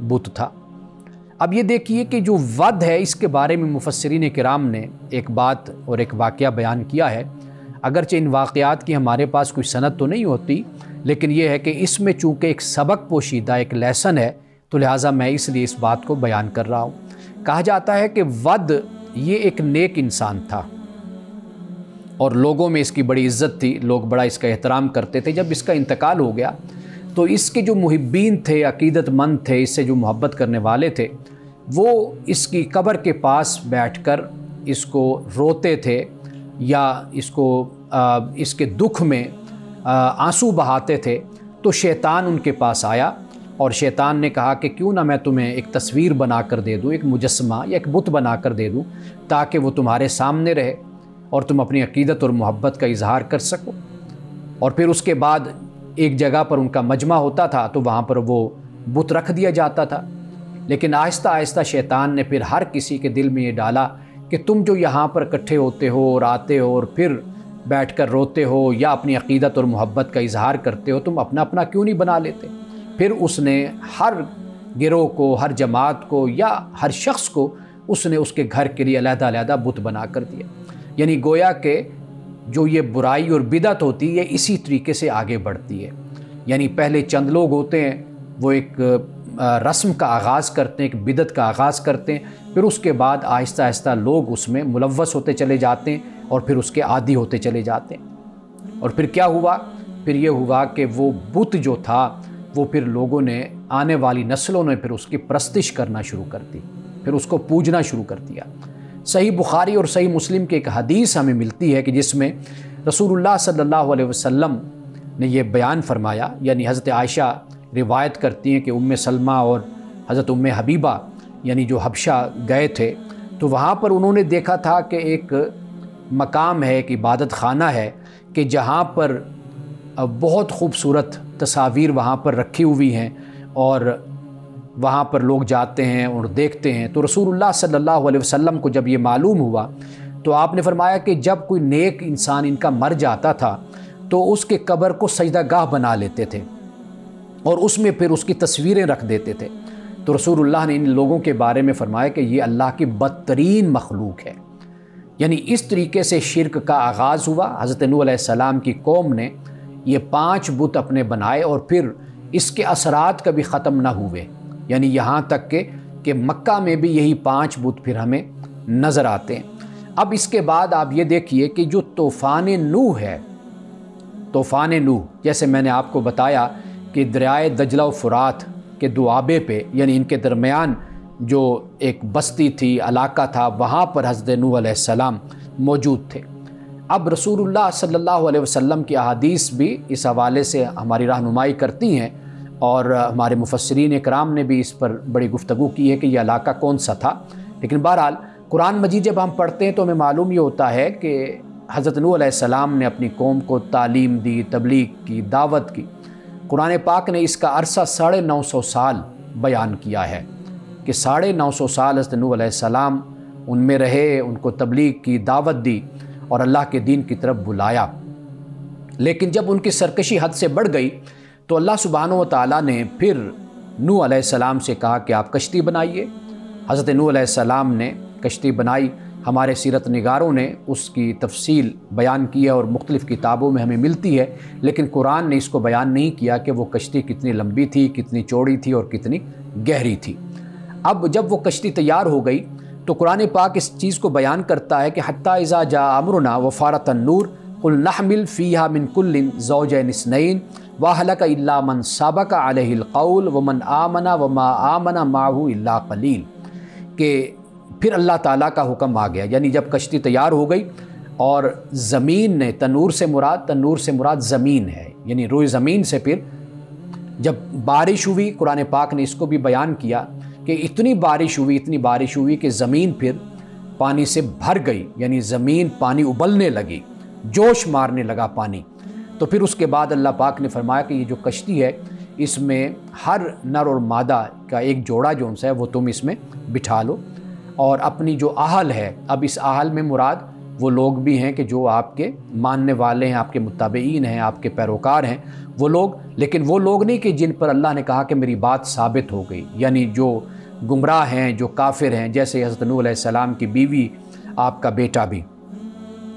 بت تھا۔ اب یہ دیکھیے کہ جو ود ہے اس کے بارے میں مفسرین کرام نے ایک بات اور ایک واقعہ بیان کیا ہے، اگرچہ ان واقعات کی ہمارے پاس کوئی سند تو نہیں ہوتی، لیکن یہ ہے کہ اس میں چونکہ ایک سبق پوشیدہ ایک لیسن ہے، تو لہٰذا میں اس لیے اس بات کو بیان کر رہا ہوں۔ کہا جاتا ہے کہ ود یہ ایک نیک انسان تھا اور لوگوں میں اس کی بڑی عزت تھی، لوگ بڑا اس کا احترام کرتے تھے۔ جب اس کا انتقال ہو گیا تو اس کے جو محبین تھے، عقیدت مند تھے، اس سے جو محبت کرنے والے تھے، وہ اس کی قبر کے پاس بیٹھ کر اس کو روتے تھے یا اس کے دکھ میں آنسو بہاتے تھے۔ تو شیطان ان کے پاس آیا اور شیطان نے کہا کہ کیوں نہ میں تمہیں ایک تصویر بنا کر دے دوں، ایک مجسمہ یا ایک بت بنا کر دے دوں، تاکہ وہ تمہارے سامنے رہے اور تم اپنی عقیدت اور محبت کا اظہار کر سکو۔ اور پھر اس کے بعد ایک جگہ پر ان کا مجمع ہوتا تھا تو وہاں پر وہ بت رکھ دیا جاتا تھا۔ لیکن آہستہ آہستہ شیطان نے پھر ہر کسی کے دل میں یہ ڈالا کہ تم جو یہاں پر اکٹھے ہوتے ہو اور آتے ہو اور پھر بیٹھ کر روتے ہو یا اپنی عقیدت اور محبت کا اظہار کرتے ہو، تم اپنا اپنا کیوں نہیں بنا لیتے؟ پھر اس نے ہر گروہ کو، ہر جماعت کو یا ہر شخص کو اس نے اس کے گھر کے لیے علیحدہ علیحدہ بت بنا کر دیا۔ یعنی گویا کہ جو یہ برائی اور بدعت ہوتی ہے اسی طریقے سے آگے بڑھتی ہے۔ یعنی پہلے چند لوگ ہوتے ہیں، وہ ایک رسم کا آغاز کرتے ہیں، ایک بدعت کا آغاز کرتے ہیں، پھر اس کے بعد آہستہ آہستہ لوگ اس میں ملوث ہوتے چلے جاتے ہیں اور پھر اس کے عادی ہوتے چلے جاتے ہیں۔ اور پھر کیا ہوا؟ پھر یہ ہوا کہ وہ بت جو تھا وہ پھر لوگوں نے، آنے والی نسلوں نے پھر اس کی پرستش کرنا شروع کر دی، پھر اس کو پوجنا شروع کر دیا۔ صحیح بخاری اور صحیح مسلم کی ایک حدیث ہمیں ملتی ہے کہ جس میں رسول اللہ صلی اللہ علیہ وسلم نے یہ بیان فرمایا، یعنی حضرت عائشہ روایت کرتی ہیں کہ ام سلمہ اور حضرت ام حبیبہ یعنی جو حبشہ گئے تھے تو وہاں پر انہوں نے دیکھا تھا کہ ایک مقام ہے، ایک عبادت خانہ ہے کہ جہاں پر بہت خوبصورت تصاویر وہاں پر رکھی ہوئی ہیں اور وہاں پر لوگ جاتے ہیں اور دیکھتے ہیں۔ تو رسول اللہ صلی اللہ علیہ وسلم کو جب یہ معلوم ہوا تو آپ نے فرمایا کہ جب کوئی نیک انسان ان کا مر جاتا تھا تو اس کے قبر کو سجدہ گاہ بنا لیتے تھے اور اس میں پھر اس کی تصویریں رکھ دیتے تھے۔ تو رسول اللہ نے ان لوگوں کے بارے میں فرمایا کہ یہ اللہ کی بدترین مخلوق ہے۔ یعنی اس طریقے سے شرک کا آغاز ہوا۔ حضرت نوح علیہ السلام کی قوم نے یہ 5 بت اپنے بنائے اور پھر اس کے اثرات کبھی ختم نہ ہوئے، یعنی یہاں تک کہ مکہ میں بھی یہی 5 بت پھر ہمیں نظر آتے ہیں۔ اب اس کے بعد آپ یہ دیکھیے کہ جو طوفان نوح ہے، طوفان نوح جیسے میں نے آپ کو بتایا کہ دریائے دجلہ و فرات کے دوآبے پہ، یعنی ان کے درمیان جو ایک بستی تھی، علاقہ تھا، وہاں پر حضرت نوح علیہ السلام موجود تھے۔ اب رسول اللہ صلی اللہ علیہ وسلم کی احادیث بھی اس حوالے سے ہماری رہنمائی کرتی ہیں اور ہمارے مفسرین کرام نے بھی اس پر بڑی گفتگو کی ہے کہ یہ علاقہ کون سا تھا۔ لیکن بہرحال قرآن مجید جب ہم پڑھتے ہیں تو ہمیں معلوم یہ ہوتا ہے کہ حضرت نوح علیہ السلام نے اپنی قوم کو تعلیم دی، تبلیغ کی، دعوت کی۔ قرآن پاک نے اس کا عرصہ 950 سال بیان کیا ہے کہ 950 سال حضرت نوح علیہ السلام ان میں رہے، ان کو تبلیغ کی، دعوت دی اور اللہ کے دین کی طرف بلایا۔ لیکن جب ان کی سرکشی حد سے بڑھ گئی تو اللہ سبحانہ و تعالیٰ نے پھر نوح علیہ السلام سے کہا کہ آپ کشتی بنائیے۔ حضرت نوح علیہ السلام نے کشتی بنائی۔ ہمارے سیرت نگاروں نے اس کی تفصیل بیان کی ہے اور مختلف کتابوں میں ہمیں ملتی ہے، لیکن قرآن نے اس کو بیان نہیں کیا کہ وہ کشتی کتنی لمبی تھی، کتنی چوڑی تھی اور کتنی گہری تھی۔ اب جب وہ کشتی تیار ہو گئی تو قرآن پاک اس چیز کو بیان کرتا ہے کہ حتیٰ اذا جاء امرنا وفارت النور قل نحمل فیہا من کل زوجین اثنین واہلک الا من سبق علیہ القول ومن آمن وما آمن معہ الا قلیل، کہ پھر اللہ تعالیٰ کا حکم آ گیا۔ یعنی جب کشتی تیار ہو گئی اور زمین نے، تنور سے مراد زمین ہے، یعنی روئے زمین سے پھر جب بارش ہوئی، قرآن پاک نے اس کو بھی بیان کیا کہ اتنی بارش ہوئی کہ زمین پھر پانی سے بھر گئی، یعنی زمین پانی ابلنے لگی، جوش مارنے لگا پانی۔ تو پھر اس کے بعد اللہ پاک نے فرمایا کہ یہ جو کشتی ہے اس میں ہر نر اور مادہ کا ایک جوڑا جو ہے وہ تم اس میں بٹھا لو، اور اپنی جو آہل ہے، اب اس آہل میں مراد وہ لوگ بھی ہیں کہ جو آپ کے ماننے والے ہیں، آپ کے متابعین ہیں، آپ کے پیروکار ہیں وہ لوگ، لیکن وہ لوگ نہیں کہ جن پر اللہ نے کہا کہ میری بات ثابت ہو گئی، یعنی جو گمراہ ہیں، جو کافر ہیں، جیسے حضرت نوح علیہ السلام کی بیوی، آپ کا بیٹا بھی۔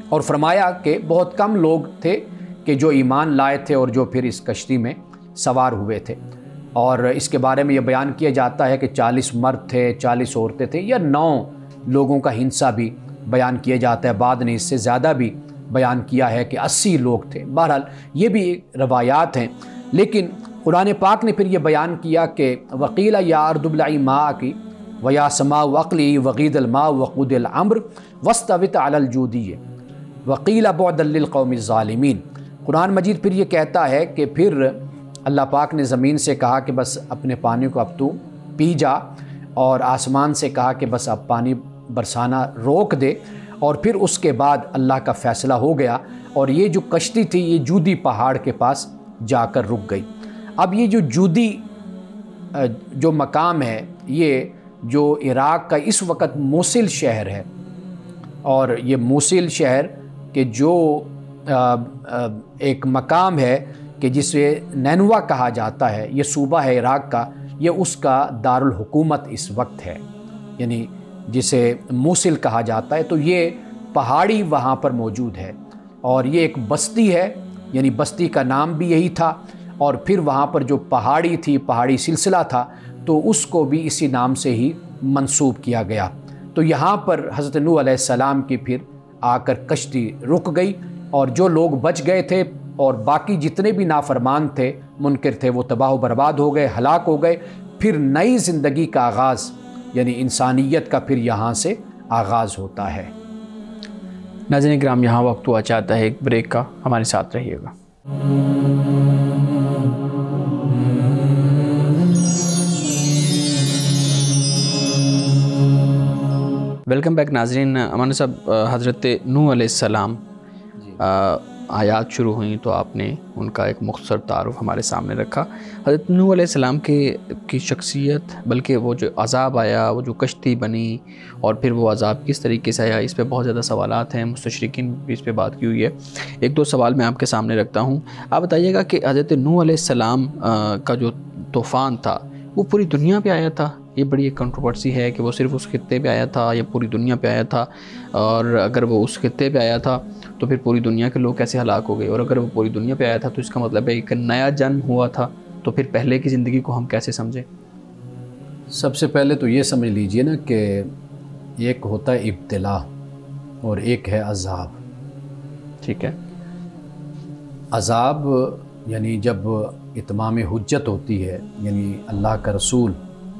اور فرمایا کہ بہت کم لوگ تھے کہ جو ایمان لائے تھے اور جو پھر اس کشتی میں سوار ہوئے تھے، اور اس کے بارے میں یہ بیان کیا جاتا ہے کہ 40 مرد تھے، 40 عورتیں تھیں، یا 9 لوگوں کا ہنسا بھی بیان کیا جاتا ہے، بعد نے اس سے زیادہ بھی بیان کیا ہے کہ 80 لوگ تھے۔ بہرحال یہ بھی روایات ہیں، لیکن قرآن پاک نے پھر یہ بیان کیا کہ وقیل یا ارض ابلعی ماءکی ویا سماء اقلعی وغید الماء وقود الامر واستوت علی الجودی وقیل بعدا للقوم الظالمین۔ قرآن مجید پھر یہ کہتا ہے کہ پھر اللہ پاک نے زمین سے کہا کہ بس اپنے پانی کو اب تو پی جا، اور آسمان سے کہا کہ بس اب پانی برسانا روک دے، اور پھر اس کے بعد اللہ کا فیصلہ ہو گیا، اور یہ جو کشتی تھی یہ جودی پہاڑ کے پاس جا کر رک گئی۔ اب یہ جو جودی جو مقام ہے، یہ جو عراق کا اس وقت موصل شہر ہے، اور یہ موصل شہر کہ جو ایک مقام ہے کہ جسے نینوا کہا جاتا ہے، یہ صوبہ ہے عراق کا، یہ اس کا دارالحکومت اس وقت ہے، یعنی جسے موصل کہا جاتا ہے۔ تو یہ پہاڑی وہاں پر موجود ہے، اور یہ ایک بستی ہے، یعنی بستی کا نام بھی یہی تھا، اور پھر وہاں پر جو پہاڑی تھی، پہاڑی سلسلہ تھا، تو اس کو بھی اسی نام سے ہی منسوب کیا گیا۔ تو یہاں پر حضرت نوح علیہ السلام کی پھر آ کر کشتی رک گئی، اور جو لوگ بچ گئے تھے اور باقی جتنے بھی نافرمان تھے، منکر تھے، وہ تباہ و برباد ہو گئے، ہلاک ہو گئے۔ پھر نئی زندگی کا آغاز، یعنی انسانیت کا پھر یہاں سے آغاز ہوتا ہے۔ ناظرین کرام، یہاں وقت ہوا چاہتا ہے ایک بریک کا، ہمارے ساتھ رہیے گا۔ ویلکم بیک ناظرین۔ امان صاحب، حضرت نوح علیہ السلام آیات شروع ہوئیں تو آپ نے ان کا ایک مختصر تعارف ہمارے سامنے رکھا۔ حضرت نوح علیہ السلام کی شخصیت، بلکہ وہ جو عذاب آیا، وہ جو کشتی بنی، اور پھر وہ عذاب کس طریقے سے آیا، اس پہ بہت زیادہ سوالات ہیں، مستشرقین بھی اس پہ بات کی ہوئی ہے۔ ایک دو سوال میں آپ کے سامنے رکھتا ہوں۔ آپ بتائیے گا کہ حضرت نوح علیہ السلام کا جو طوفان تھا وہ پوری دنیا پہ آیا تھا؟ یہ بڑی ایک کنٹروورسی ہے کہ وہ صرف اس خطے پہ آیا تھا یا پوری دنیا پہ آیا تھا، اور اگر وہ اس خطے پہ آیا تھا تو پھر پوری دنیا کے لوگ کیسے ہلاک ہو گئے، اور اگر وہ پوری دنیا پہ آیا تھا تو اس کا مطلب ہے ایک نیا جنم ہوا تھا، تو پھر پہلے کی زندگی کو ہم کیسے سمجھیں؟ سب سے پہلے تو یہ سمجھ لیجئے نا کہ ایک ہوتا ہے ابتلا اور ایک ہے عذاب۔ ٹھیک ہے۔ عذاب یعنی جب اتمام حجت ہوتی ہے، یعنی اللہ کا رسول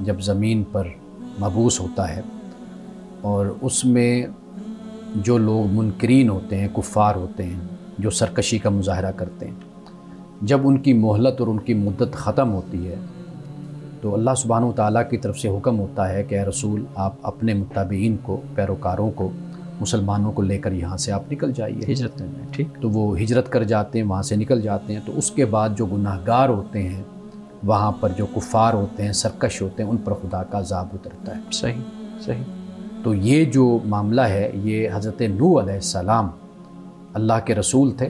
جب زمین پر مبعوث ہوتا ہے، اور اس میں جو لوگ منکرین ہوتے ہیں، کفار ہوتے ہیں، جو سرکشی کا مظاہرہ کرتے ہیں، جب ان کی مہلت اور ان کی مدت ختم ہوتی ہے تو اللہ سبحانہ و تعالیٰ کی طرف سے حکم ہوتا ہے کہ اے رسول، آپ اپنے متابعین کو، پیروکاروں کو، مسلمانوں کو لے کر یہاں سے آپ نکل جائیے، ہجرت کرنا ہے۔ ٹھیک۔ تو وہ ہجرت کر جاتے ہیں، وہاں سے نکل جاتے ہیں۔ تو اس کے بعد جو گناہ گار ہوتے ہیں، وہاں پر جو کفار ہوتے ہیں، سرکش ہوتے ہیں، ان پر خدا کا عذاب اترتا ہے۔ صحیح صحیح۔ تو یہ جو معاملہ ہے، یہ حضرت نوح علیہ السلام اللہ کے رسول تھے،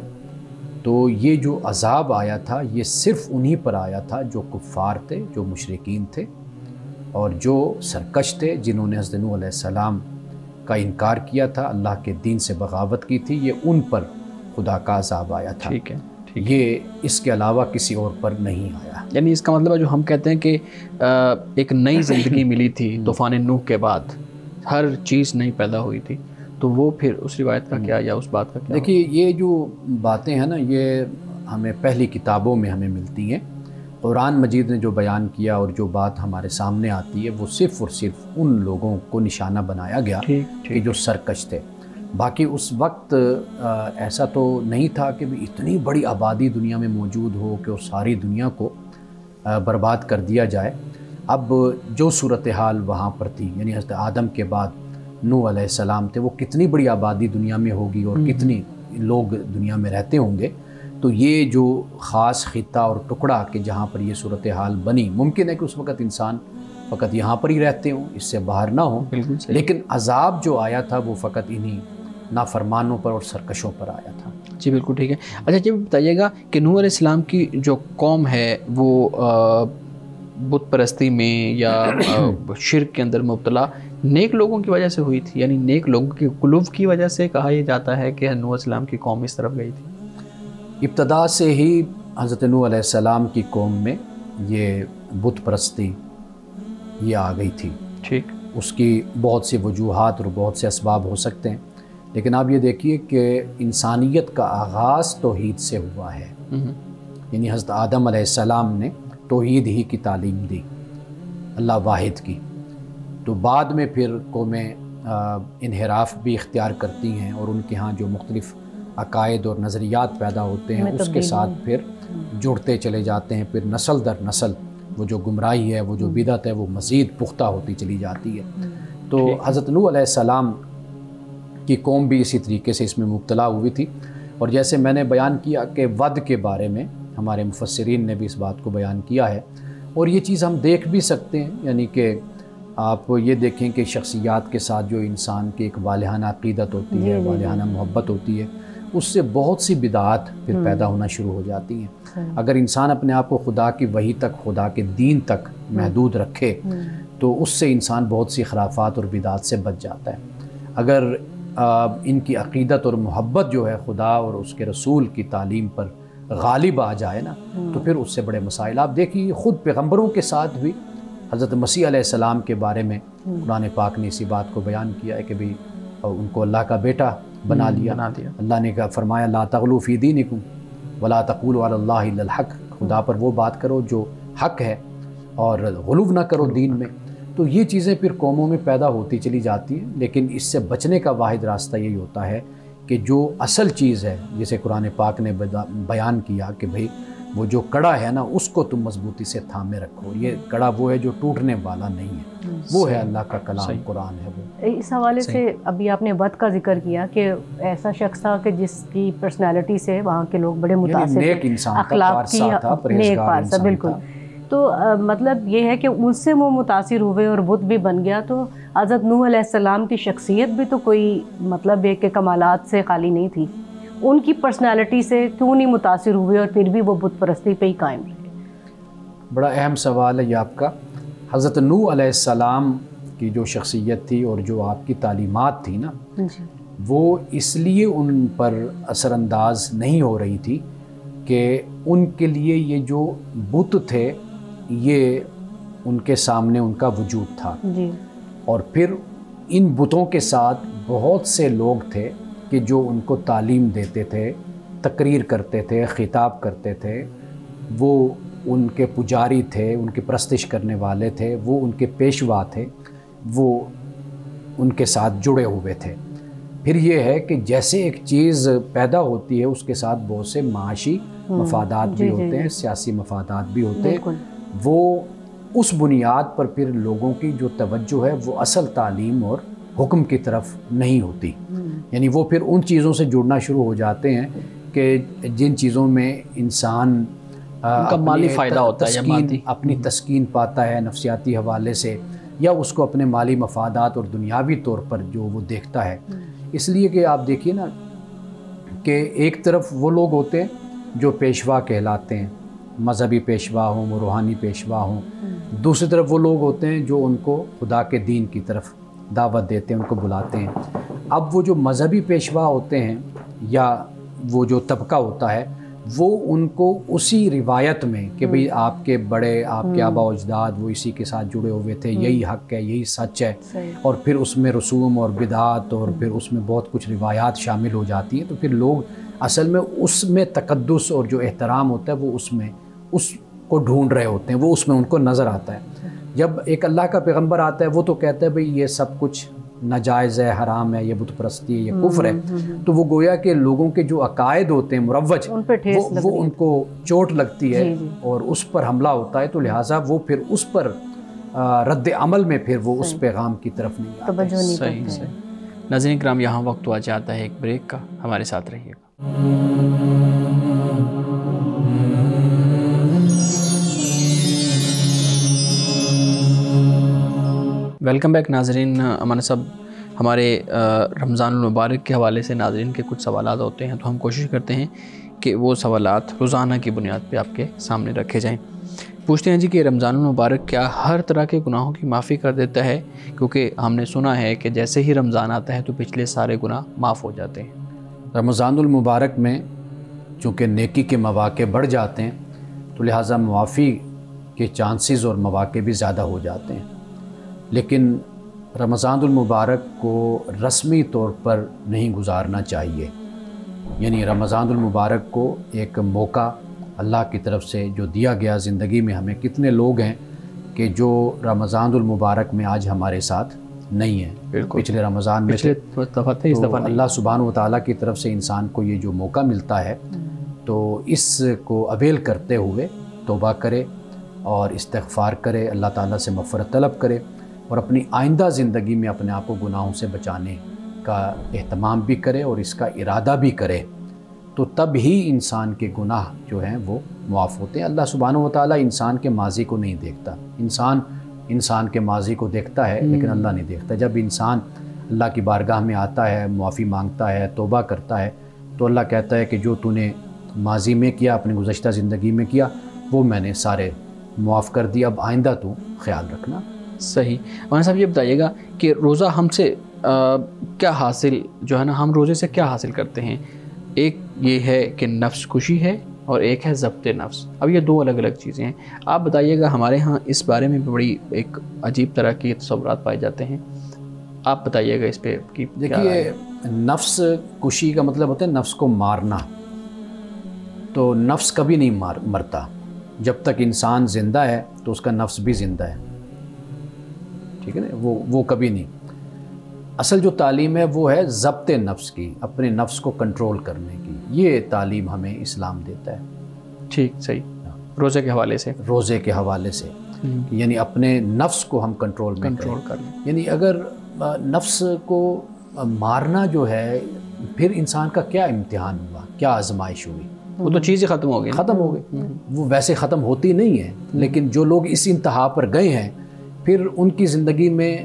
تو یہ جو عذاب آیا تھا یہ صرف انہی پر آیا تھا جو کفار تھے، جو مشرکین تھے، اور جو سرکش تھے، جنہوں نے حضرت نوح علیہ السلام کا انکار کیا تھا، اللہ کے دین سے بغاوت کی تھی، یہ ان پر خدا کا عذاب آیا تھا۔ ٹھیک ہے۔ یہ اس کے علاوہ کسی اور پر نہیں آیا۔ یعنی اس کا مطلب ہے جو ہم کہتے ہیں کہ ایک نئی زندگی ملی تھی طوفان نوح کے بعد، ہر چیز نئی پیدا ہوئی تھی، تو وہ پھر اس روایت کا کیا یا اس بات کا کیا؟ دیکھیے، یہ جو باتیں ہیں نا، یہ ہمیں پہلی کتابوں میں ہمیں ملتی ہیں۔ قرآن مجید نے جو بیان کیا اور جو بات ہمارے سامنے آتی ہے، وہ صرف اور صرف ان لوگوں کو نشانہ بنایا گیا کہ جو سرکش تھے۔ باقی اس وقت ایسا تو نہیں تھا کہ اتنی بڑی آبادی دنیا میں موجود ہو کہ وہ ساری دنیا کو برباد کر دیا جائے۔ اب جو صورتحال وہاں پر تھی، یعنی حضرت آدم کے بعد نوح علیہ السلام تھے، وہ کتنی بڑی آبادی دنیا میں ہوگی اور کتنی لوگ دنیا میں رہتے ہوں گے، تو یہ جو خاص خطہ اور ٹکڑا کہ جہاں پر یہ صورتحال بنی، ممکن ہے کہ اس وقت انسان فقط یہاں پر ہی رہتے ہوں، اس سے باہر نہ ہوں، لیکن عذاب جو آیا تھا وہ فقط انہی نافرمانوں پر اور سرکشوں پر آیا تھا۔ جی بالکل ٹھیک ہے۔ اچھا جی بتائیے گا کہ نوح علیہ السلام کی جو قوم ہے وہ بت پرستی میں یا شرک کے اندر مبتلا نیک لوگوں کی وجہ سے ہوئی تھی، یعنی نیک لوگوں کے قلوب کی وجہ سے کہا یہ جاتا ہے کہ نوح علیہ السلام کی قوم اس طرف گئی تھی؟ ابتدا سے ہی حضرت نوح علیہ السلام کی قوم میں یہ بت پرستی یہ آ گئی تھی۔ ٹھیک، اس کی بہت سی وجوہات اور بہت سے اسباب ہو سکتے ہیں، لیکن آپ یہ دیکھیے کہ انسانیت کا آغاز توحید سے ہوا ہے۔ یعنی حضرت آدم علیہ السلام نے توحید ہی کی تعلیم دی، اللہ واحد کی، تو بعد میں پھر قومیں انحراف بھی اختیار کرتی ہیں اور ان کے ہاں جو مختلف عقائد اور نظریات پیدا ہوتے ہیں اس کے ساتھ پھر جڑتے چلے جاتے ہیں، پھر نسل در نسل وہ جو گمراہی ہے، وہ جو بدعت ہے، وہ مزید پختہ ہوتی چلی جاتی ہے۔ تو حضرت نوح علیہ السلام کی قوم بھی اسی طریقے سے اس میں مبتلا ہوئی تھی، اور جیسے میں نے بیان کیا کہ ود کے بارے میں ہمارے مفسرین نے بھی اس بات کو بیان کیا ہے، اور یہ چیز ہم دیکھ بھی سکتے ہیں، یعنی کہ آپ یہ دیکھیں کہ شخصیات کے ساتھ جو انسان کی ایک والہانہ عقیدت ہوتی ہے، والہانہ محبت ہوتی ہے، اس سے بہت سی بدعات پھر پیدا ہونا شروع ہو جاتی ہیں۔ اگر انسان اپنے آپ کو خدا کی وحی تک، خدا کے دین تک محدود رکھے تو اس سے انسان بہت سی خرافات اور بدعات سے بچ جاتا ہے۔ اگر ان کی عقیدت اور محبت جو ہے خدا اور اس کے رسول کی تعلیم پر غالب آ جائے نا، تو پھر اس سے بڑے مسائل آپ دیکھیے خود پیغمبروں کے ساتھ بھی حضرت مسیح علیہ السلام کے بارے میں قرآن پاک نے اسی بات کو بیان کیا ہے کہ بھی ان کو اللہ کا بیٹا بنا لیا۔ اللہ نے کہا، فرمایا لا تغلوا فی دینکم ولا تقولوا علی اللہ الا الحق، خدا پر وہ بات کرو جو حق ہے اور غلو نہ کرو دین میں۔ تو یہ چیزیں پھر قوموں میں پیدا ہوتی چلی جاتی ہیں، لیکن اس سے بچنے کا واحد راستہ یہی ہوتا ہے کہ جو اصل چیز ہے، جسے قرآن پاک نے بیان کیا کہ بھئی وہ جو کڑا ہے نا اس کو تم مضبوطی سے تھامے رکھو، یہ کڑا وہ ہے جو ٹوٹنے والا نہیں ہے، وہ ہے اللہ کا کلام قرآن ہے۔ وہ اس حوالے سے ابھی آپ نے ود کا ذکر کیا کہ ایسا شخص تھا کہ جس کی پرسنالٹی سے وہاں کے لوگ بڑے متاثر تھے، اخلاق کی نیک پارسا، بالکل۔ تو مطلب یہ ہے کہ اس سے وہ متاثر ہوئے اور بت بھی بن گیا، تو حضرت نوح علیہ السلام کی شخصیت بھی تو کوئی مطلب ہے کہ کمالات سے خالی نہیں تھی، ان کی پرسنالٹی سے کیوں نہیں متاثر ہوئے اور پھر بھی وہ بت پرستی پہ ہی قائم رہے؟ بڑا اہم سوال ہے یہ آپ کا۔ حضرت نوح علیہ السلام کی جو شخصیت تھی اور جو آپ کی تعلیمات تھی نا، وہ اس لیے ان پر اثر انداز نہیں ہو رہی تھی کہ ان کے لیے یہ جو بت تھے یہ ان کے سامنے ان کا وجود تھا، اور پھر ان بتوں کے ساتھ بہت سے لوگ تھے کہ جو ان کو تعلیم دیتے تھے، تقریر کرتے تھے، خطاب کرتے تھے، وہ ان کے پجاری تھے، ان کی پرستش کرنے والے تھے، وہ ان کے پیشوا تھے، وہ ان کے ساتھ جڑے ہوئے تھے۔ پھر یہ ہے کہ جیسے ایک چیز پیدا ہوتی ہے اس کے ساتھ بہت سے معاشی مفادات بھی ہوتے ہیں، سیاسی مفادات بھی ہوتے ہیں، وہ اس بنیاد پر پھر لوگوں کی جو توجہ ہے وہ اصل تعلیم اور حکم کی طرف نہیں ہوتی، یعنی وہ پھر ان چیزوں سے جڑنا شروع ہو جاتے ہیں کہ جن چیزوں میں انسان کا مالی فائدہ ہوتا ہے، اپنی تسکین پاتا ہے نفسیاتی حوالے سے، یا اس کو اپنے مالی مفادات اور دنیاوی طور پر جو وہ دیکھتا ہے۔ اس لیے کہ آپ دیکھیے نا کہ ایک طرف وہ لوگ ہوتے ہیں جو پیشوا کہلاتے ہیں، مذہبی پیشوا ہوں، وہ روحانی پیشوا ہوں، دوسری طرف وہ لوگ ہوتے ہیں جو ان کو خدا کے دین کی طرف دعوت دیتے ہیں، ان کو بلاتے ہیں۔ اب وہ جو مذہبی پیشوا ہوتے ہیں یا وہ جو طبقہ ہوتا ہے وہ ان کو اسی روایت میں کہ بھئی آپ کے بڑے، آپ کے آبا و اجداد وہ اسی کے ساتھ جڑے ہوئے تھے، یہی حق ہے، یہی سچ ہے، اور پھر اس میں رسوم اور بدعات اور پھر اس میں بہت کچھ روایات شامل ہو جاتی ہیں، تو پھر لوگ اصل میں اس میں تقدس اور جو احترام ہوتا ہے وہ اس کو ڈھونڈ رہے ہوتے ہیں، وہ اس میں ان کو نظر آتا ہے۔ جب ایک اللہ کا پیغمبر آتا ہے وہ تو کہتا ہے بھئی یہ سب کچھ ناجائز ہے، حرام ہے، یہ بت پرستی ہے، یہ کفر ہے، تو وہ گویا کہ لوگوں کے جو عقائد ہوتے ہیں مروج، وہ ان کو چوٹ لگتی ہے اور اس پر حملہ ہوتا ہے، تو لہٰذا وہ پھر اس پر رد عمل میں پھر وہ اس پیغام کی طرف نہیں آتے۔ صحیح۔ ناظرین کرام، یہاں وقت ہوا جاتا ہے ایک بریک کا، ہمارے ساتھ رہیے گا۔ ویلکم بیک ناظرین۔ امان صاحب، ہمارے رمضان المبارک کے حوالے سے ناظرین کے کچھ سوالات ہوتے ہیں، تو ہم کوشش کرتے ہیں کہ وہ سوالات روزانہ کی بنیاد پہ آپ کے سامنے رکھے جائیں۔ پوچھتے ہیں جی کہ رمضان المبارک کیا ہر طرح کے گناہوں کی معافی کر دیتا ہے؟ کیونکہ ہم نے سنا ہے کہ جیسے ہی رمضان آتا ہے تو پچھلے سارے گناہ معاف ہو جاتے ہیں۔ رمضان المبارک میں چونکہ نیکی کے مواقع بڑھ جاتے ہیں تو لہٰذا معافی کے چانسز اور مواقع بھی زیادہ ہو جاتے ہیں، لیکن رمضان المبارک کو رسمی طور پر نہیں گزارنا چاہیے۔ یعنی رمضان المبارک کو ایک موقع اللہ کی طرف سے جو دیا گیا زندگی میں، ہمیں کتنے لوگ ہیں کہ جو رمضان المبارک میں آج ہمارے ساتھ نہیں ہیں، پچھلے رمضان میں تو اللہ سبحانہ و تعالیٰ کی طرف سے انسان کو یہ جو موقع ملتا ہے تو اس کو اویل کرتے ہوئے توبہ کرے اور استغفار کرے، اللہ تعالیٰ سے مغفرت طلب کرے اور اپنی آئندہ زندگی میں اپنے آپ کو گناہوں سے بچانے کا اہتمام بھی کرے اور اس کا ارادہ بھی کرے، تو تب ہی انسان کے گناہ جو ہیں وہ معاف ہوتے ہیں۔ اللہ سبحانہ و تعالیٰ انسان کے ماضی کو نہیں دیکھتا، انسان کے ماضی کو دیکھتا ہے لیکن اللہ نہیں دیکھتا۔ جب انسان اللہ کی بارگاہ میں آتا ہے، معافی مانگتا ہے، توبہ کرتا ہے، تو اللہ کہتا ہے کہ جو تو نے ماضی میں کیا، اپنی گزشتہ زندگی میں کیا، وہ میں نے سارے معاف کر دیا، اب آئندہ تو خیال رکھنا۔ صحیح۔ مولانا صاحب یہ بتائیے گا کہ روزہ ہم سے کیا حاصل جو ہے نا، ہم روزے سے کیا حاصل کرتے ہیں؟ ایک یہ ہے کہ نفس کشی ہے اور ایک ہے ضبط نفس۔ اب یہ دو الگ الگ چیزیں ہیں، آپ بتائیے گا۔ ہمارے ہاں اس بارے میں بڑی ایک عجیب طرح کی تصورات پائے جاتے ہیں، آپ بتائیے گا اس پہ کی۔ دیکھیے، نفس کشی کا مطلب ہوتا ہے نفس کو مارنا، تو نفس کبھی نہیں مرتا۔ جب تک انسان زندہ ہے تو اس کا نفس بھی زندہ ہے، ٹھیک ہے نا، وہ کبھی نہیں۔ اصل جو تعلیم ہے وہ ہے ضبط نفس کی، اپنے نفس کو کنٹرول کرنے کی، یہ تعلیم ہمیں اسلام دیتا ہے۔ ٹھیک، صحیح۔ روزے کے حوالے سے یعنی اپنے نفس کو ہم کنٹرول کر لیں۔ یعنی اگر نفس کو مارنا جو ہے، پھر انسان کا کیا امتحان ہوا، کیا آزمائش ہوئی؟ وہ تو چیز ہی ختم ہو گئی۔ وہ ویسے ختم ہوتی نہیں ہے، لیکن جو لوگ اس انتہا پر گئے ہیں پھر ان کی زندگی میں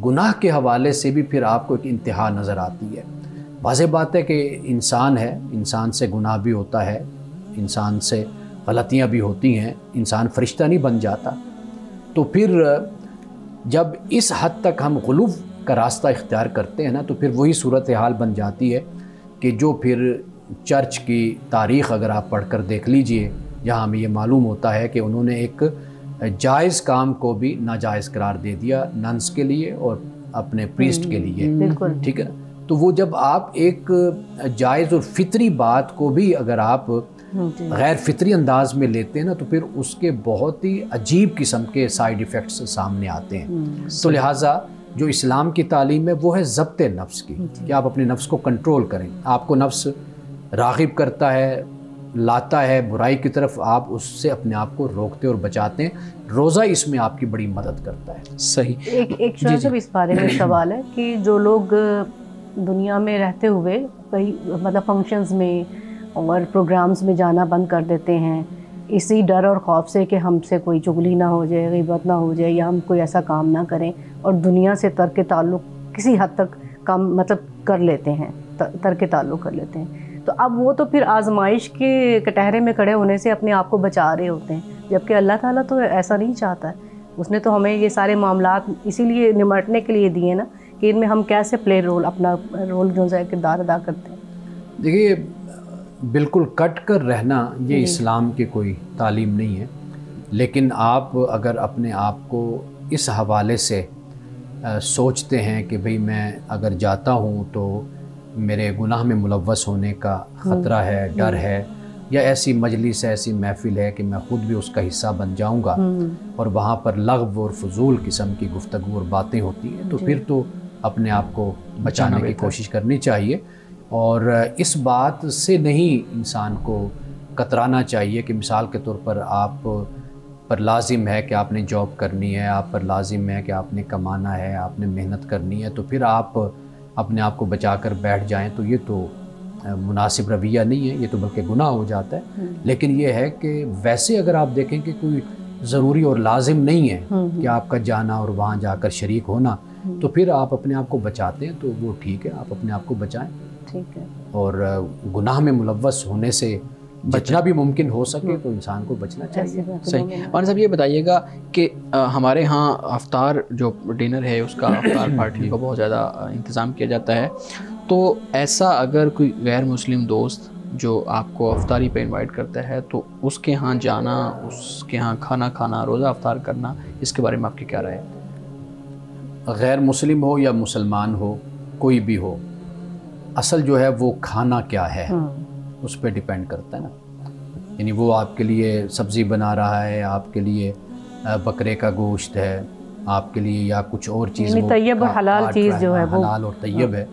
گناہ کے حوالے سے بھی پھر آپ کو ایک انتہا نظر آتی ہے۔ واضح بات ہے کہ انسان ہے، انسان سے گناہ بھی ہوتا ہے، انسان سے غلطیاں بھی ہوتی ہیں، انسان فرشتہ نہیں بن جاتا۔ تو پھر جب اس حد تک ہم غلو کا راستہ اختیار کرتے ہیں نا، تو پھر وہی صورتحال بن جاتی ہے کہ جو پھر چرچ کی تاریخ اگر آپ پڑھ کر دیکھ لیجئے، جہاں ہمیں یہ معلوم ہوتا ہے کہ انہوں نے ایک جائز کام کو بھی ناجائز قرار دے دیا، ننس کے لیے اور اپنے پریسٹ کے لیے، ٹھیک ہے نا۔ تو وہ جب آپ ایک جائز اور فطری بات کو بھی اگر آپ غیر فطری انداز میں لیتے ہیں نا، تو پھر اس کے بہت ہی عجیب قسم کے سائیڈ ایفیکٹس سامنے آتے ہیں۔ تو لہٰذا جو اسلام کی تعلیم ہے وہ ہے ضبط نفس کی، کہ آپ اپنے نفس کو کنٹرول کریں۔ آپ کو نفس راغب کرتا ہے، لاتا ہے برائی کی طرف، آپ اس سے اپنے آپ کو روکتے اور بچاتے ہیں۔ روزہ اس میں آپ کی بڑی مدد کرتا ہے۔ صحیح۔ ایک شاید اس بارے میں سوال ہے کہ جو لوگ دنیا میں رہتے ہوئے کئی مطلب فنکشنز میں اور پروگرامز میں جانا بند کر دیتے ہیں، اسی ڈر اور خوف سے کہ ہم سے کوئی چغلی نہ ہو جائے، غیبت نہ ہو جائے، یا ہم کوئی ایسا کام نہ کریں، اور دنیا سے ترک تعلق کسی حد تک کم مطلب کر لیتے ہیں، ترک تعلق کر لیتے ہیں، تو اب وہ تو پھر آزمائش کے کٹہرے میں کھڑے ہونے سے اپنے آپ کو بچا رہے ہوتے ہیں، جبکہ اللہ تعالیٰ تو ایسا نہیں چاہتا ہے۔ اس نے تو ہمیں یہ سارے معاملات اسی لیے نمٹنے کے لیے دیے نا، کہ ان میں ہم کیسے اپنا رول جو ہے کردار ادا کرتے ہیں۔ دیکھیے، بالکل کٹ کر رہنا یہ اسلام کی کوئی تعلیم نہیں ہے، لیکن آپ اگر اپنے آپ کو اس حوالے سے سوچتے ہیں کہ بھئی میں اگر جاتا ہوں تو میرے گناہ میں ملوث ہونے کا خطرہ ہے، ڈر ہے، یا ایسی مجلس ہے، ایسی محفل ہے کہ میں خود بھی اس کا حصہ بن جاؤں گا اور وہاں پر لغو اور فضول قسم کی گفتگو اور باتیں ہوتی ہیں، تو پھر تو اپنے آپ کو بچانے کی کوشش کرنی چاہیے، اور اس بات سے نہیں انسان کو کترانا چاہیے کہ مثال کے طور پر آپ پر لازم ہے کہ آپ نے جاب کرنی ہے، آپ پر لازم ہے کہ آپ نے کمانا ہے، آپ نے محنت کرنی ہے، تو پھر آپ اپنے آپ کو بچا کر بیٹھ جائیں، تو یہ تو مناسب رویہ نہیں ہے، یہ تو بلکہ گناہ ہو جاتا ہے۔ لیکن یہ ہے کہ ویسے اگر آپ دیکھیں کہ کوئی ضروری اور لازم نہیں ہے کہ آپ کا جانا اور وہاں جا کر شریک ہونا، تو پھر آپ اپنے آپ کو بچاتے ہیں تو وہ ٹھیک ہے، آپ اپنے آپ کو بچائیں، ٹھیک ہے، اور گناہ میں ملوث ہونے سے جتنا بھی ممکن ہو سکے تو انسان کو بچنا چاہیے۔ صحیح۔ اور صاحب یہ بتائیے گا کہ ہمارے ہاں افطار جو ڈنر ہے اس کا افطار پارٹی کا بہت زیادہ انتظام کیا جاتا ہے، تو ایسا اگر کوئی غیر مسلم دوست جو آپ کو افطاری پہ انوائٹ کرتا ہے تو اس کے ہاں جانا، اس کے ہاں کھانا کھانا، روزہ افطار کرنا، اس کے بارے میں آپ کی کیا رائے ہے؟ غیر مسلم ہو یا مسلمان ہو، کوئی بھی ہو، اصل جو ہے وہ کھانا کیا ہے اس پہ ڈیپینڈ کرتا ہے نا۔ یعنی وہ آپ کے لیے سبزی بنا رہا ہے، آپ کے لیے بکرے کا گوشت ہے، آپ کے لیے یا کچھ اور چیز یعنی طیب اور حلال چیز جو ہے وہ حلال اور طیب ہے،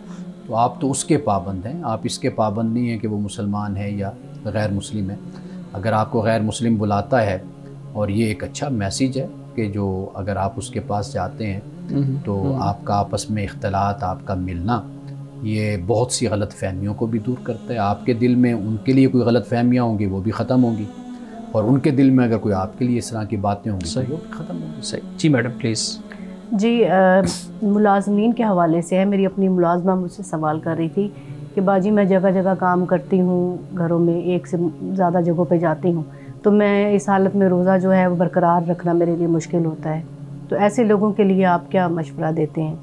تو آپ تو اس کے پابند ہیں، آپ اس کے پابند نہیں ہیں کہ وہ مسلمان ہے یا غیر مسلم ہے۔ اگر آپ کو غیر مسلم بلاتا ہے، اور یہ ایک اچھا میسیج ہے کہ جو اگر آپ اس کے پاس جاتے ہیں تو آپ کا آپس میں اختلاط، آپ کا ملنا، یہ بہت سی غلط فہمیوں کو بھی دور کرتا ہے۔ آپ کے دل میں ان کے لیے کوئی غلط فہمیاں ہوں گی وہ بھی ختم ہوں گی، اور ان کے دل میں اگر کوئی آپ کے لیے اس طرح کی باتیں ہوں گی تو وہ بھی ختم ہوں گی۔ صحیح جی میڈم پلیز۔ جی ملازمین کے حوالے سے ہے، میری اپنی ملازمہ مجھ سے سوال کر رہی تھی کہ باجی میں جگہ جگہ کام کرتی ہوں، گھروں میں ایک سے زیادہ جگہوں پہ جاتی ہوں، تو میں اس حالت میں روزہ جو ہے وہ برقرار رکھنا میرے لیے مشکل ہوتا ہے، تو ایسے لوگوں کے لیے آپ کیا مشورہ دیتے ہیں؟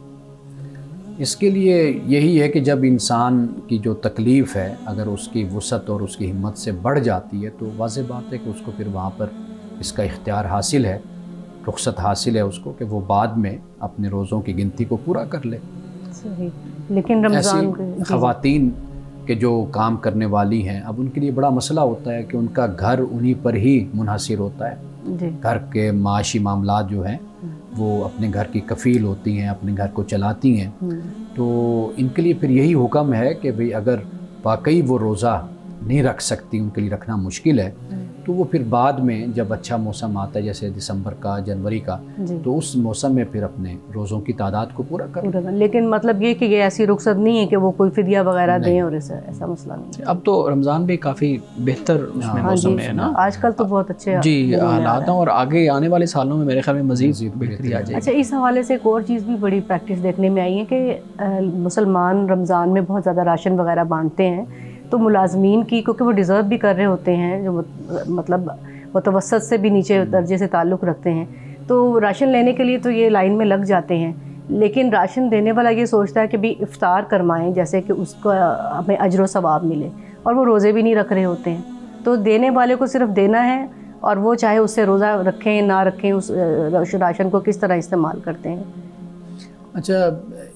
اس کے لیے یہی ہے کہ جب انسان کی جو تکلیف ہے اگر اس کی وسعت اور اس کی ہمت سے بڑھ جاتی ہے تو واضح بات ہے کہ اس کو پھر وہاں پر اس کا اختیار حاصل ہے، رخصت حاصل ہے اس کو کہ وہ بعد میں اپنے روزوں کی گنتی کو پورا کر لے۔ صحیح، لیکن رمضان خواتین کے جو کام کرنے والی ہیں، اب ان کے لیے بڑا مسئلہ ہوتا ہے کہ ان کا گھر انہی پر ہی منحصر ہوتا ہے، گھر کے معاشی معاملات جو ہیں وہ اپنے گھر کی کفیل ہوتی ہیں، اپنے گھر کو چلاتی ہیں، تو ان کے لیے پھر یہی حکم ہے کہ بھئی اگر واقعی وہ روزہ نہیں رکھ سکتی، ان کے لیے رکھنا مشکل ہے، تو وہ پھر بعد میں جب اچھا موسم آتا ہے جیسے دسمبر کا، جنوری کا، تو اس موسم میں پھر اپنے روزوں کی تعداد کو پورا کریں۔ لیکن مطلب یہ کہ یہ ایسی رخصت نہیں ہے کہ وہ کوئی فدیہ وغیرہ دیں، اور ایسا مسئلہ نہیں ہے۔ اب تو رمضان بھی کافی بہتر اس میں موسم ہے نا، آج کل تو بہت اچھے جی حالات ہیں، اور آگے آنے والے سالوں میں میرے خیال میں مزید بہتری آ جائے گی۔ اچھا، اس حوالے سے ایک اور چیز بھی بڑی پریکٹس دیکھنے میں آئی ہے کہ مسلمان رمضان میں بہت زیادہ راشن وغیرہ بانٹتے ہیں، تو ملازمین کی، کیونکہ وہ ڈیزرو بھی کر رہے ہوتے ہیں، جو مطلب متوسط سے بھی نیچے درجے سے تعلق رکھتے ہیں، تو راشن لینے کے لیے تو یہ لائن میں لگ جاتے ہیں، لیکن راشن دینے والا یہ سوچتا ہے کہ بھی افطار کروائیں جیسے کہ اس کو ہمیں اجر و ثواب ملے، اور وہ روزے بھی نہیں رکھ رہے ہوتے ہیں، تو دینے والے کو صرف دینا ہے، اور وہ چاہے اس سے روزہ رکھیں نہ رکھیں، اس راشن کو کس طرح استعمال کرتے ہیں۔ اچھا،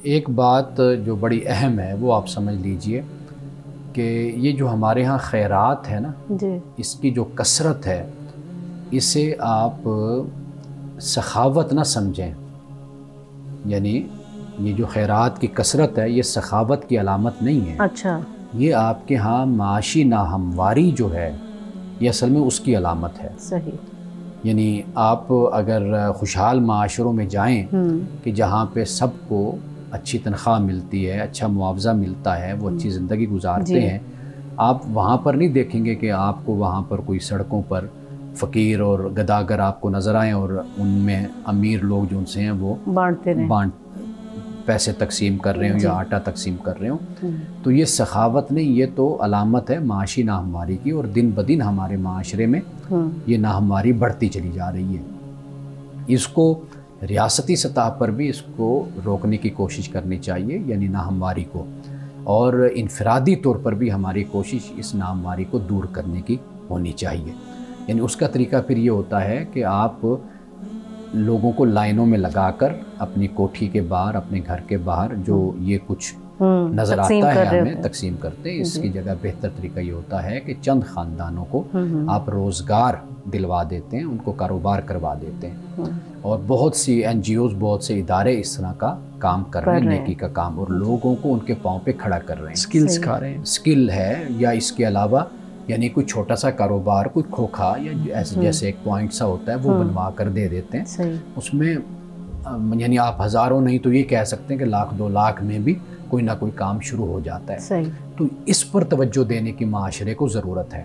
ایک بات جو بڑی اہم ہے وہ آپ سمجھ لیجئے کہ یہ جو ہمارے ہاں خیرات ہے نا، اس کی جو کثرت ہے اسے آپ سخاوت نہ سمجھیں، یعنی یہ جو خیرات کی کثرت ہے یہ سخاوت کی علامت نہیں ہے۔ اچھا، یہ آپ کے ہاں معاشی ناہمواری جو ہے یہ اصل میں اس کی علامت ہے۔ صحیح، یعنی آپ اگر خوشحال معاشروں میں جائیں کہ جہاں پہ سب کو اچھی تنخواہ ملتی ہے، اچھا معاوضہ ملتا ہے، وہ اچھی زندگی گزارتے ہیں، آپ وہاں پر نہیں دیکھیں گے کہ آپ کو وہاں پر کوئی سڑکوں پر فقیر اور گداگر آپ کو نظر آئیں اور ان میں امیر لوگ جو ان سے ہیں وہ پیسے تقسیم کر رہے ہوں یا آٹا تقسیم کر رہے ہوں۔ تو یہ سخاوت نہیں، یہ تو علامت ہے معاشی ناہمواری کی، اور دن بدن ہمارے معاشرے میں یہ ناہمواری بڑھتی چلی جا رہی ہے۔ اس کو ریاستی سطح پر بھی اس کو روکنے کی کوشش کرنی چاہیے، یعنی ناہمواری کو، اور انفرادی طور پر بھی ہماری کوشش اس ناہمواری کو دور کرنے کی ہونی چاہیے۔ یعنی اس کا طریقہ پھر یہ ہوتا ہے کہ آپ لوگوں کو لائنوں میں لگا کر اپنی کوٹھی کے باہر، اپنے گھر کے باہر جو یہ کچھ نظر آتا ہے ہمیں تقسیم کرتے ہیں، اس کی جگہ بہتر طریقہ یہ ہوتا ہے کہ چند خاندانوں کو آپ روزگار دلوا دیتے ہیں، ان کو کاروبار کروا دیتے ہیں، اور بہت سی NGOs، بہت سے ادارے اس طرح کا کام کر رہے ہیں، نیکی کا کام، اور لوگوں کو ان کے پاؤں پہ کھڑا کر رہے ہیں، سکل سکھا رہے ہیں، سکل ہے، یا اس کے علاوہ یعنی کوئی چھوٹا سا کاروبار، کوئی کھوکھا یا ایسے جیسے ایک پوائنٹ سا ہوتا ہے وہ بنوا کر دے دیتے ہیں، اس میں یعنی آپ ہزاروں نہیں تو یہ کہہ سکتے ہیں کہ 1,00,000 2,00,000 میں بھی کوئی نہ کوئی کام شروع ہو جاتا ہے۔ تو اس پر توجہ دینے کی معاشرے کو ضرورت ہے۔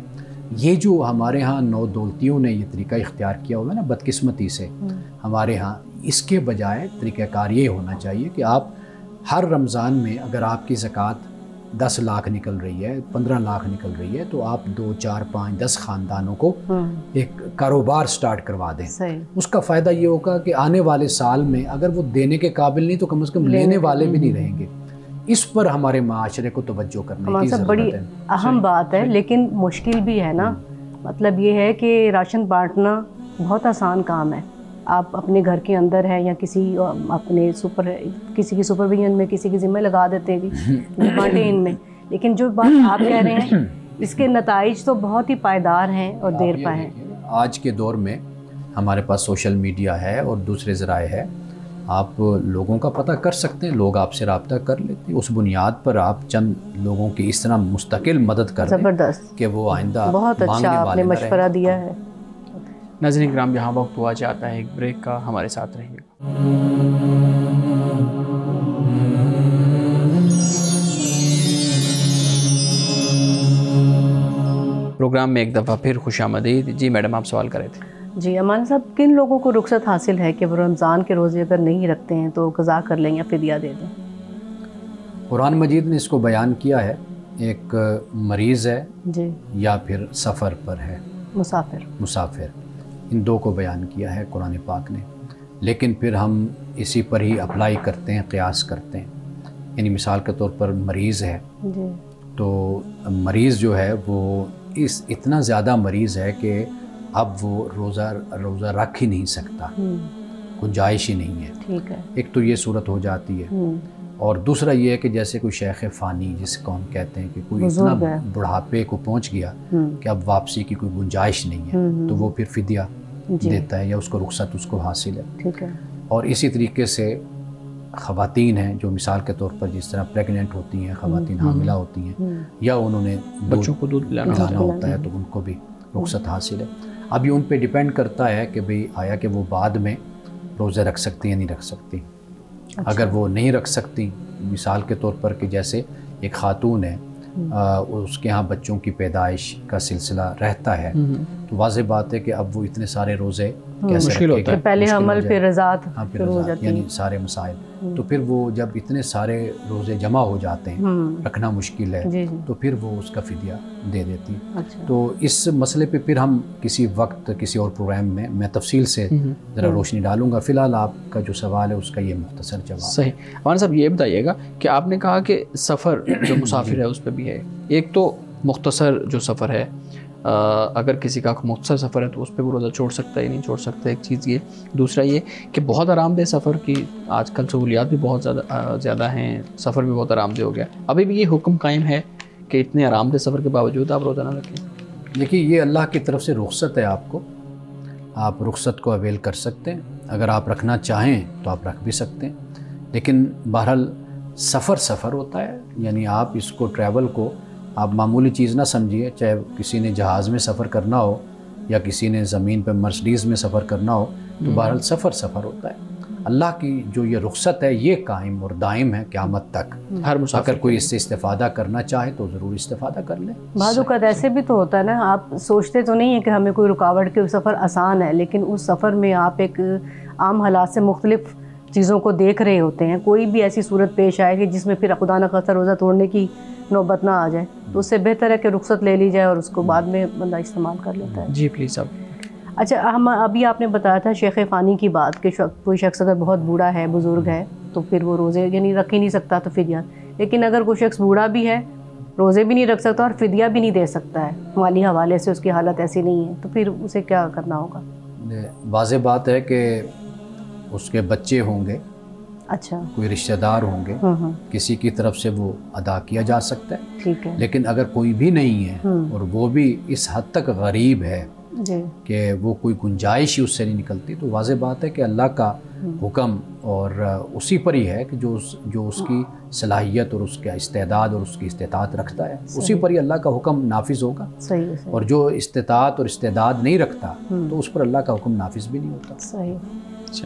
یہ جو ہمارے ہاں نو دولتیوں نے یہ طریقہ اختیار کیا ہوا ہے نا بدقسمتی سے ہمارے ہاں، اس کے بجائے طریقہ کار یہ ہونا چاہیے کہ آپ ہر رمضان میں اگر آپ کی زکوٰۃ 10 لاکھ نکل رہی ہے، 15 لاکھ نکل رہی ہے، تو آپ 2 4 5 10 خاندانوں کو ایک کاروبار سٹارٹ کروا دیں۔ اس کا فائدہ یہ ہوگا کہ آنے والے سال میں اگر وہ دینے کے قابل نہیں تو کم از کم لینے والے بھی نہیں رہیں گے۔ اس پر ہمارے معاشرے کو توجہ کرنے کی ضرورت ہے۔ بڑی اہم بات ہے، لیکن مشکل بھی ہے نا۔ مطلب یہ ہے کہ راشن بانٹنا بہت آسان کام ہے، آپ اپنے گھر کے اندر ہے یا کسی اپنے کسی کی سپرویژن میں کسی کی ذمہ لگا دیتے ہیں کہ بانٹیں ان میں، لیکن جو بات آپ کہہ رہے ہیں اس کے نتائج تو بہت ہی پائیدار ہیں اور دیر پا ہیں۔ آج کے دور میں ہمارے پاس سوشل میڈیا ہے اور دوسرے ذرائع ہے، آپ لوگوں کا پتہ کر سکتے ہیں، لوگ آپ سے رابطہ کر لیتے ہیں، اس بنیاد پر آپ چند لوگوں کی اس طرح مستقل مدد کر دیں کہ وہ آئندہ بہت اچھا آپ نے مشورہ دیا ہے۔ ناظرین کرام، یہاں وقت ہوا جاتا ہے ایک بریک کا، ہمارے ساتھ رہیے گا۔ پروگرام میں ایک دفعہ پھر خوش آمدید۔ جی میڈم، آپ سوال کرے تھے۔ جی امان صاحب، کن لوگوں کو رخصت حاصل ہے کہ وہ رمضان کے روزے اگر نہیں رکھتے ہیں تو قضا کر لیں یا فدیہ دے دیں؟ قرآن مجید نے اس کو بیان کیا ہے، ایک مریض ہے جی یا پھر سفر پر ہے، مسافر، ان دو کو بیان کیا ہے قرآن پاک نے، لیکن پھر ہم اسی پر ہی اپلائی کرتے ہیں، قیاس کرتے ہیں۔ یعنی مثال کے طور پر مریض ہے جی، تو مریض جو ہے وہ اتنا زیادہ مریض ہے کہ اب وہ روزہ رکھ ہی نہیں سکتا، گنجائش ہی نہیں ہے۔ ٹھیک ہے، ایک تو یہ صورت ہو جاتی ہے، اور دوسرا یہ ہے کہ جیسے کوئی شیخ فانی جس کو ہم کہتے ہیں کہ کوئی اتنا بڑھاپے کو پہنچ گیا کہ اب واپسی کی کوئی گنجائش نہیں ہے، تو وہ پھر فدیہ دیتا ہے یا اس کو رخصت اس کو حاصل ہے۔ ٹھیک ہے، اور اسی طریقے سے خواتین ہیں جو مثال کے طور پر جس طرح پریگننٹ ہوتی ہیں، خواتین حاملہ ہوتی ہیں یا انہوں نے بچوں کو دودھ پلانا ہوتا ہے تو ان کو بھی رخصت حاصل ہے۔ اب یہ ان پہ ڈیپینڈ کرتا ہے کہ بھئی آیا کہ وہ بعد میں روزے رکھ سکتی یا نہیں رکھ سکتی۔ اگر وہ نہیں رکھ سکتی، مثال کے طور پر کہ جیسے ایک خاتون ہے، اس کے ہاں بچوں کی پیدائش کا سلسلہ رہتا ہے، تو واضح بات ہے کہ اب وہ اتنے سارے روزے کیسے رکھے گا، پہلے حمل پھر رضاعت یعنی سارے مسائل، تو پھر وہ جب اتنے سارے روزے جمع ہو جاتے ہیں، رکھنا مشکل ہے، تو پھر وہ اس کا فدیہ دے دیتی۔ تو اس مسئلے پہ پھر ہم کسی وقت کسی اور پروگرام میں تفصیل سے ذرا روشنی ڈالوں گا۔ فی الحال آپ کا جو سوال ہے اس کا یہ مختصر جواب۔ صحیح۔ امان صاحب یہ بتائیے گا کہ آپ نے کہا کہ سفر جو مسافر ہے اس پہ بھی ہے، ایک تو مختصر جو سفر ہے، اگر کسی کا مختصر سفر ہے تو اس پہ وہ روزہ چھوڑ سکتا ہے نہیں چھوڑ سکتا، ایک چیز یہ۔ دوسرا یہ کہ بہت آرام دہ سفر کی آج کل سہولیات بھی بہت زیادہ ہیں، سفر بھی بہت آرام دہ ہو گیا، ابھی بھی یہ حکم قائم ہے کہ اتنے آرام دہ سفر کے باوجود آپ روزہ نہ رکھیں؟ دیکھیے، یہ اللہ کی طرف سے رخصت ہے، آپ رخصت کو اویل کر سکتے ہیں، اگر آپ رکھنا چاہیں تو آپ رکھ بھی سکتے ہیں، لیکن بہرحال سفر ہوتا ہے، یعنی آپ اس کو ٹریول کو آپ معمولی چیز نہ سمجھیے، چاہے کسی نے جہاز میں سفر کرنا ہو یا کسی نے زمین پہ مرسڈیز میں سفر کرنا ہو، تو بہرحال سفر ہوتا ہے۔ اللہ کی جو یہ رخصت ہے یہ قائم اور دائم ہے قیامت تک، ہر مسافر کوئی اس سے استفادہ کرنا چاہے تو ضرور استفادہ کر لے۔ بعض اوقات ایسے بھی تو ہوتا ہے نا، آپ سوچتے تو نہیں ہے کہ ہمیں کوئی رکاوٹ کے سفر آسان ہے، لیکن اس سفر میں آپ ایک عام حالات سے مختلف چیزوں کو دیکھ رہے ہوتے ہیں، کوئی بھی ایسی صورت پیش آئے کہ جس میں پھر خدا نخواستہ روزہ توڑنے کی نوبت نہ آ جائے، تو اس سے بہتر ہے کہ رخصت لے لی جائے اور اس کو بعد میں بندہ استعمال کر لیتا ہے۔ جی پلیز صاحب۔ اچھا، ہم ابھی آپ نے بتایا تھا شیخ فانی کی بات کہ کوئی شخص اگر بہت بوڑھا ہے، بزرگ ہے، تو پھر وہ روزے یعنی رکھ ہی نہیں سکتا تو فدیہ، لیکن اگر کوئی شخص بوڑھا بھی ہے، روزے بھی نہیں رکھ سکتا اور فدیہ بھی نہیں دے سکتا ہے، مالی حوالے سے اس کی حالت ایسی نہیں ہے، تو پھر اسے کیا کرنا ہوگا؟ واضح بات ہے کہ اس کے بچے ہوں گے، اچھا، کوئی رشتہ دار ہوں گے، کسی کی طرف سے وہ ادا کیا جا سکتا ہے، ٹھیک ہے، لیکن اگر کوئی بھی نہیں ہے اور وہ بھی اس حد تک غریب ہے کہ وہ کوئی گنجائش ہی اس سے نہیں نکلتی، تو واضح بات ہے کہ اللہ کا حکم اور اسی پر ہی ہے کہ جو اس کی صلاحیت اور اس کا استعداد اور اس کی استطاعت رکھتا ہے، اسی پر ہی اللہ کا حکم نافذ ہوگا۔ اور جو استطاعت اور استعداد نہیں رکھتا تو اس پر اللہ کا حکم نافذ بھی نہیں ہوتا۔ صحیح۔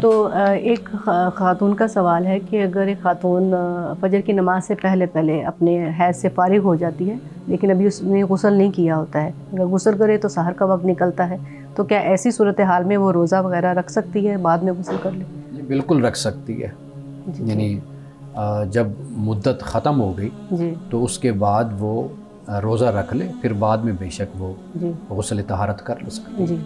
تو ایک خاتون کا سوال ہے کہ اگر ایک خاتون فجر کی نماز سے پہلے اپنے حیض سے فارغ ہو جاتی ہے لیکن ابھی اس نے غسل نہیں کیا ہوتا ہے، اگر غسل کرے تو سحر کا وقت نکلتا ہے، تو کیا ایسی صورتحال میں وہ روزہ وغیرہ رکھ سکتی ہے بعد میں غسل کر لے؟ جی بالکل رکھ سکتی ہے، یعنی جب مدت ختم ہو گئی تو اس کے بعد وہ روزہ رکھ لے، پھر بعد میں بے شک وہ غسل طہارت کر سکتی ہے۔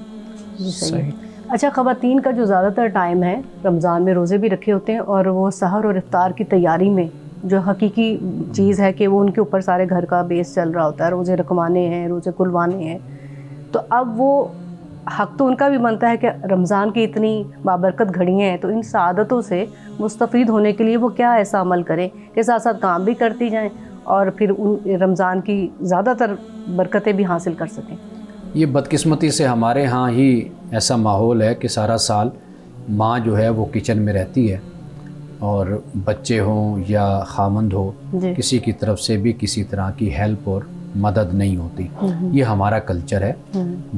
جی صحیح۔ اچھا، خواتین کا جو زیادہ تر ٹائم ہے رمضان میں روزے بھی رکھے ہوتے ہیں اور وہ سحر اور افطار کی تیاری میں جو حقیقی چیز ہے کہ وہ ان کے اوپر سارے گھر کا بیس چل رہا ہوتا ہے، روزے رکھوانے ہیں، روزے کھلوانے ہیں، تو اب وہ حق تو ان کا بھی بنتا ہے کہ رمضان کی اتنی بابرکت گھڑیاں ہیں تو ان سعادتوں سے مستفید ہونے کے لیے وہ کیا ایسا عمل کریں کہ ساتھ ساتھ کام بھی کرتی جائیں اور پھر ان رمضان کی زیادہ تر برکتیں بھی حاصل کر سکیں؟ یہ بدقسمتی سے ہمارے ہاں ہی ایسا ماحول ہے کہ سارا سال ماں جو ہے وہ کچن میں رہتی ہے اور بچے ہوں یا خامند ہو کسی کی طرف سے بھی کسی طرح کی ہیلپ اور مدد نہیں ہوتی۔ یہ ہمارا کلچر ہے،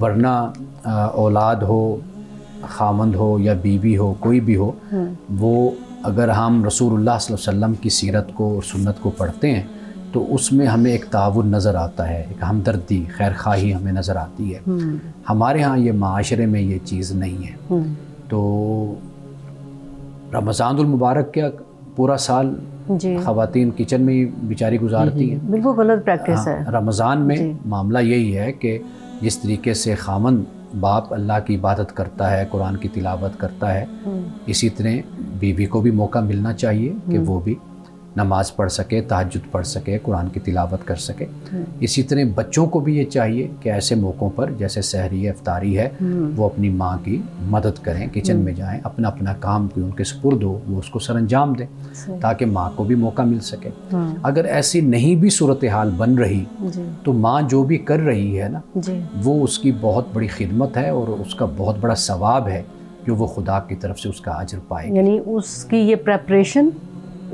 ورنہ اولاد ہو، خامند ہو یا بیوی ہو، کوئی بھی ہو، وہ اگر ہم رسول اللہ صلی اللہ علیہ وسلم کی سیرت کو اور سنت کو پڑھتے ہیں تو اس میں ہمیں ایک تعاون نظر آتا ہے، ایک ہمدردی، خیر خواہی ہمیں نظر آتی ہے۔ ہمارے ہاں یہ معاشرے میں یہ چیز نہیں ہے۔ تو رمضان المبارک کیا پورا سال خواتین کچن میں ہی بیچاری گزارتی ہیں، بالکل غلط پریکٹس ہے۔ رمضان میں معاملہ یہی ہے کہ جس طریقے سے خامند باپ اللہ کی عبادت کرتا ہے، قرآن کی تلاوت کرتا ہے، اسی طرح بیوی کو بھی موقع ملنا چاہیے کہ وہ بھی نماز پڑھ سکے، تہجد پڑھ سکے، قرآن کی تلاوت کر سکے۔ اسی طرح بچوں کو بھی یہ چاہیے کہ ایسے موقعوں پر جیسے سحری ہے، افطاری ہے، وہ اپنی ماں کی مدد کریں، کچن میں جائیں، اپنا اپنا کام کوئی ان کے سپرد ہو وہ اس کو سر انجام دیں تاکہ ماں کو بھی موقع مل سکے۔ اگر ایسی نہیں بھی صورتحال بن رہی تو ماں جو بھی کر رہی ہے نا وہ اس کی بہت بڑی خدمت ہے اور اس کا بہت بڑا ثواب ہے جو وہ خدا کی طرف سے اس کا اجر پائے گی۔ یعنی اس کی یہ پریپریشن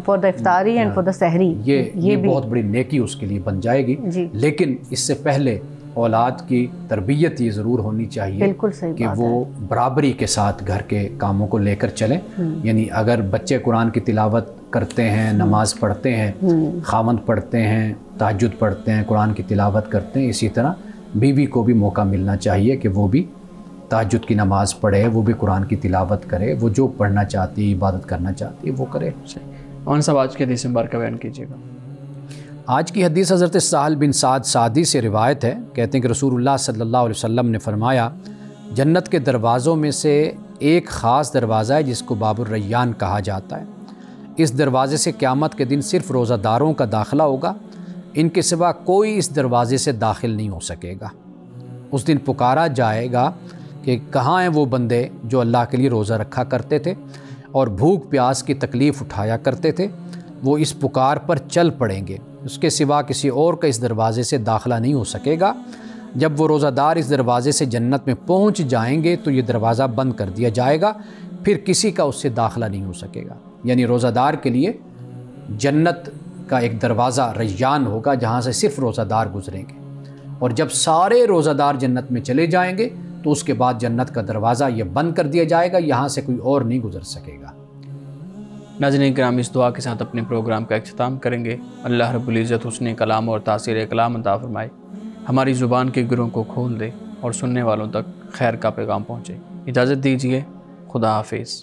فار دا افطاری اینڈ فار دا سحری یہ بہت بڑی نیکی اس کے لیے بن جائے گی۔ لیکن اس سے پہلے اولاد کی تربیت یہ ضرور ہونی چاہیے کہ وہ برابری کے ساتھ گھر کے کاموں کو لے کر چلیں۔ یعنی اگر بچے قرآن کی تلاوت کرتے ہیں، نماز پڑھتے ہیں، خامند پڑھتے ہیں، تہجد پڑھتے ہیں، قرآن کی تلاوت کرتے ہیں، اسی طرح بیوی کو بھی موقع ملنا چاہیے کہ وہ بھی تہجد کی نماز پڑھے، وہ بھی قرآن کی تلاوت کرے، وہ جو پڑھنا چاہتی ہے، عبادت کرنا چاہتی ہے وہ کرے۔ کون سا آج کی حدیث مبارکہ بیان کیجیے گا؟ آج کی حدیث حضرت سہل بن سعد سعدی سے روایت ہے، کہتے ہیں کہ رسول اللہ صلی اللہ علیہ وسلم نے فرمایا جنت کے دروازوں میں سے ایک خاص دروازہ ہے جس کو باب الریان کہا جاتا ہے۔ اس دروازے سے قیامت کے دن صرف روزہ داروں کا داخلہ ہوگا، ان کے سوا کوئی اس دروازے سے داخل نہیں ہو سکے گا۔ اس دن پکارا جائے گا کہ کہاں ہیں وہ بندے جو اللہ کے لیے روزہ رکھا کرتے تھے اور بھوک پیاس کی تکلیف اٹھایا کرتے تھے؟ وہ اس پکار پر چل پڑیں گے، اس کے سوا کسی اور کا اس دروازے سے داخلہ نہیں ہو سکے گا۔ جب وہ روزہ دار اس دروازے سے جنت میں پہنچ جائیں گے تو یہ دروازہ بند کر دیا جائے گا، پھر کسی کا اس سے داخلہ نہیں ہو سکے گا۔ یعنی روزہ دار کے لیے جنت کا ایک دروازہ ریان ہوگا جہاں سے صرف روزہ دار گزریں گے، اور جب سارے روزہ دار جنت میں چلے جائیں گے تو اس کے بعد جنت کا دروازہ یہ بند کر دیا جائے گا، یہاں سے کوئی اور نہیں گزر سکے گا۔ ناظرین کرام، اس دعا کے ساتھ اپنے پروگرام کا اختتام کریں گے۔ اللہ رب العزت حسن کلام اور تاثیر کلام عطا فرمائے، ہماری زبان کے گروں کو کھول دے اور سننے والوں تک خیر کا پیغام پہنچے۔ اجازت دیجیے، خدا حافظ۔